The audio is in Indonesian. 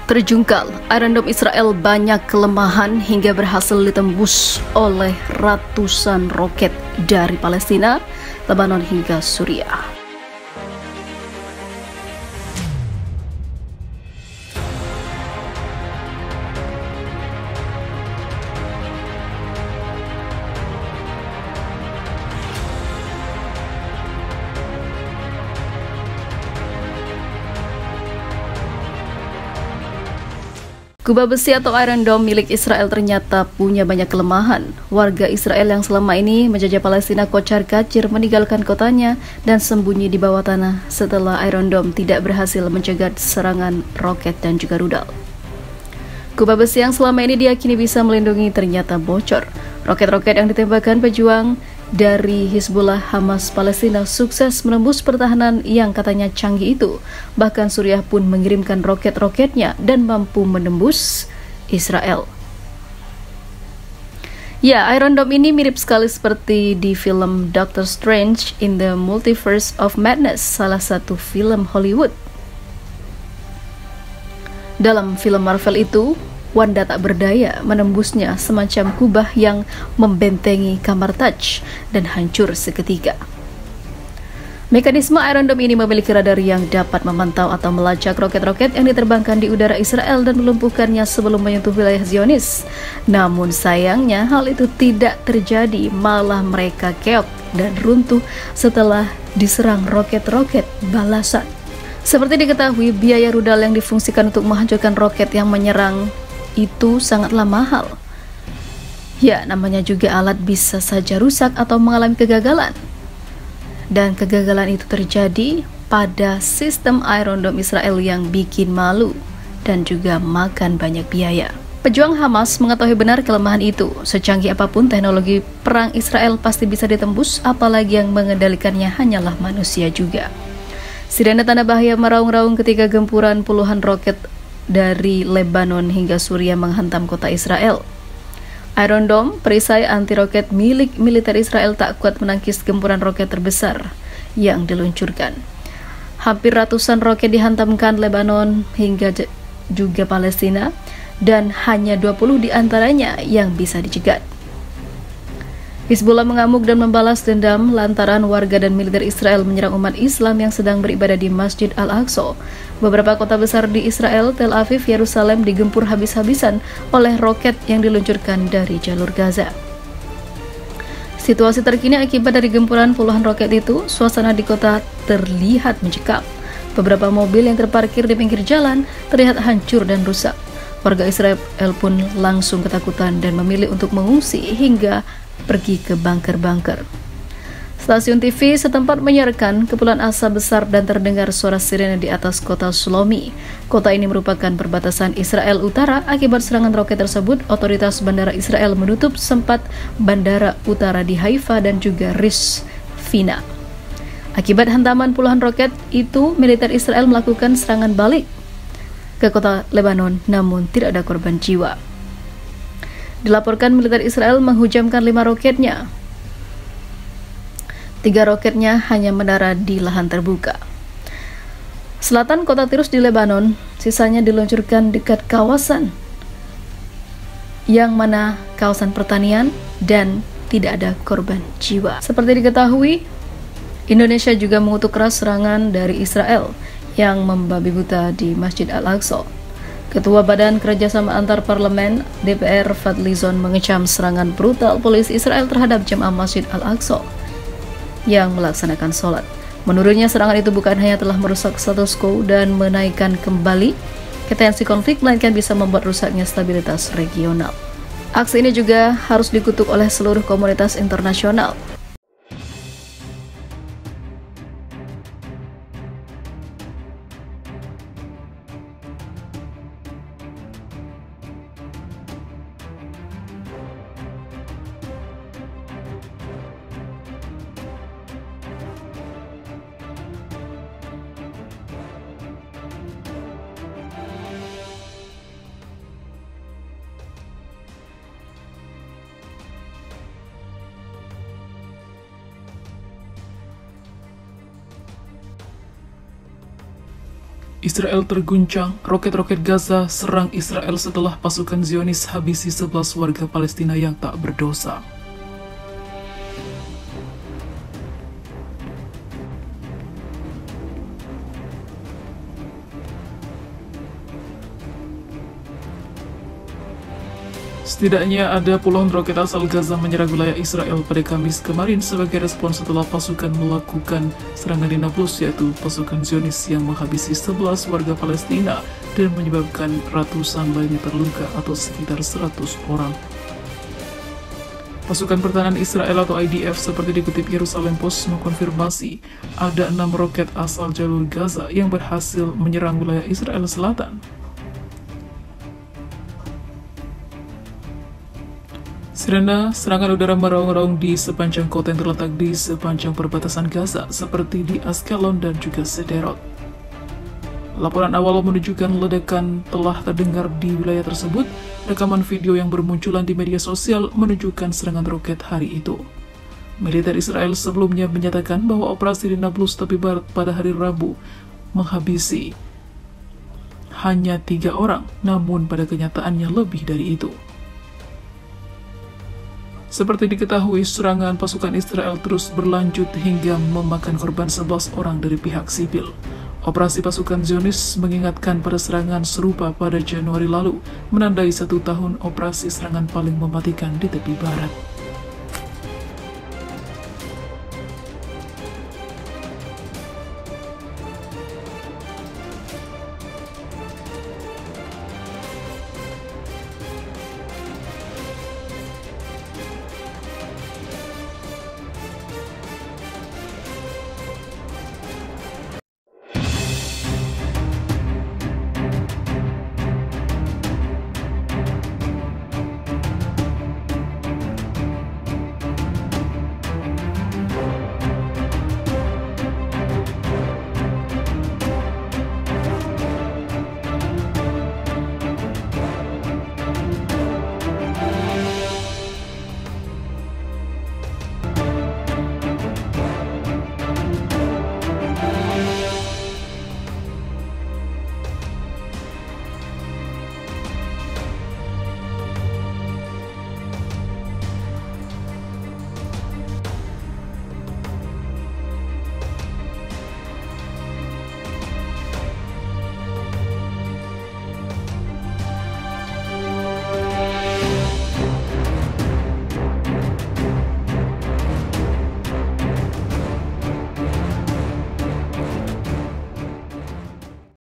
Terjungkal, Iron Dome Israel banyak kelemahan hingga berhasil ditembus oleh ratusan roket dari Palestina, Lebanon hingga Suriah. Kubah besi atau Iron Dome milik Israel ternyata punya banyak kelemahan. Warga Israel yang selama ini menjajah Palestina kocar-kacir meninggalkan kotanya dan sembunyi di bawah tanah setelah Iron Dome tidak berhasil mencegat serangan roket dan juga rudal. Kubah besi yang selama ini diyakini bisa melindungi ternyata bocor. Roket-roket yang ditembakkan pejuang dari Hizbullah Hamas Palestina sukses menembus pertahanan yang katanya canggih itu. Bahkan Suriah pun mengirimkan roket-roketnya dan mampu menembus Israel. Ya, Iron Dome ini mirip sekali seperti di film Doctor Strange in the Multiverse of Madness, salah satu film Hollywood. Dalam film Marvel itu, Wanda tak berdaya menembusnya semacam kubah yang membentengi kamar Taj dan hancur seketika. Mekanisme Iron Dome ini memiliki radar yang dapat memantau atau melacak roket-roket yang diterbangkan di udara Israel dan melumpuhkannya sebelum menyentuh wilayah Zionis. Namun sayangnya hal itu tidak terjadi, malah mereka keok dan runtuh setelah diserang roket-roket balasan. Seperti diketahui, biaya rudal yang difungsikan untuk menghancurkan roket yang menyerang itu sangatlah mahal. Ya, namanya juga alat bisa saja rusak atau mengalami kegagalan. Dan kegagalan itu terjadi pada sistem Iron Dome Israel yang bikin malu dan juga makan banyak biaya. Pejuang Hamas mengetahui benar kelemahan itu. Secanggih apapun teknologi perang Israel pasti bisa ditembus, apalagi yang mengendalikannya hanyalah manusia juga. Sirene tanda bahaya meraung-raung ketika gempuran puluhan roket dari Lebanon hingga Suriah menghantam kota Israel. Iron Dome, perisai anti-roket milik militer Israel, tak kuat menangkis gempuran roket terbesar yang diluncurkan. Hampir ratusan roket dihantamkan Lebanon hingga juga Palestina, dan hanya 20 diantaranya yang bisa dicegat. Hizbullah mengamuk dan membalas dendam lantaran warga dan militer Israel menyerang umat Islam yang sedang beribadah di Masjid Al-Aqsa. Beberapa kota besar di Israel, Tel Aviv, Yerusalem digempur habis-habisan oleh roket yang diluncurkan dari jalur Gaza. Situasi terkini akibat dari gempuran puluhan roket itu, suasana di kota terlihat mencekam. Beberapa mobil yang terparkir di pinggir jalan terlihat hancur dan rusak. Warga Israel pun langsung ketakutan dan memilih untuk mengungsi hingga pergi ke bunker-bunker. Stasiun TV setempat menyiarkan kepulan asap besar dan terdengar suara sirene di atas kota Shlomi. Kota ini merupakan perbatasan Israel Utara. Akibat serangan roket tersebut, otoritas bandara Israel menutup sempat bandara utara di Haifa dan juga Rizvina. Akibat hantaman puluhan roket itu, militer Israel melakukan serangan balik ke kota Lebanon, namun tidak ada korban jiwa. Dilaporkan militer Israel menghujamkan 5 roketnya. 3 roketnya hanya mendarat di lahan terbuka. Selatan kota Tirus di Lebanon, sisanya diluncurkan dekat kawasan yang mana kawasan pertanian dan tidak ada korban jiwa. Seperti diketahui, Indonesia juga mengutuk keras serangan dari Israel yang membabi buta di Masjid Al-Aqsa. Ketua Badan Kerjasama Antar Parlemen DPR Fadlizon mengecam serangan brutal polisi Israel terhadap jemaah Masjid Al-Aqsa yang melaksanakan sholat. Menurutnya, serangan itu bukan hanya telah merusak status quo dan menaikkan kembali tensi konflik, melainkan bisa membuat rusaknya stabilitas regional. Aksi ini juga harus dikutuk oleh seluruh komunitas internasional. Israel terguncang, roket-roket Gaza serang Israel setelah pasukan Zionis habisi 11 warga Palestina yang tak berdosa. Setidaknya ada puluhan roket asal Gaza menyerang wilayah Israel pada Kamis kemarin sebagai respons setelah pasukan melakukan serangan di Nablus, yaitu pasukan Zionis yang menghabisi 11 warga Palestina dan menyebabkan ratusan lainnya terluka atau sekitar 100 orang. Pasukan pertahanan Israel atau IDF seperti dikutip Yerusalem Post mengkonfirmasi ada 6 roket asal jalur Gaza yang berhasil menyerang wilayah Israel Selatan. Sirena serangan udara meraung-raung di sepanjang kota yang terletak di sepanjang perbatasan Gaza seperti di Askelon dan juga Sderot. Laporan awal menunjukkan ledakan telah terdengar di wilayah tersebut. Rekaman video yang bermunculan di media sosial menunjukkan serangan roket hari itu. Militer Israel sebelumnya menyatakan bahwa operasi di Nablus tepi barat pada hari Rabu menghabisi hanya 3 orang, namun pada kenyataannya lebih dari itu. Seperti diketahui, serangan pasukan Israel terus berlanjut hingga memakan korban 11 orang dari pihak sipil. Operasi pasukan Zionis mengingatkan pada serangan serupa pada Januari lalu, menandai 1 tahun operasi serangan paling mematikan di tepi barat.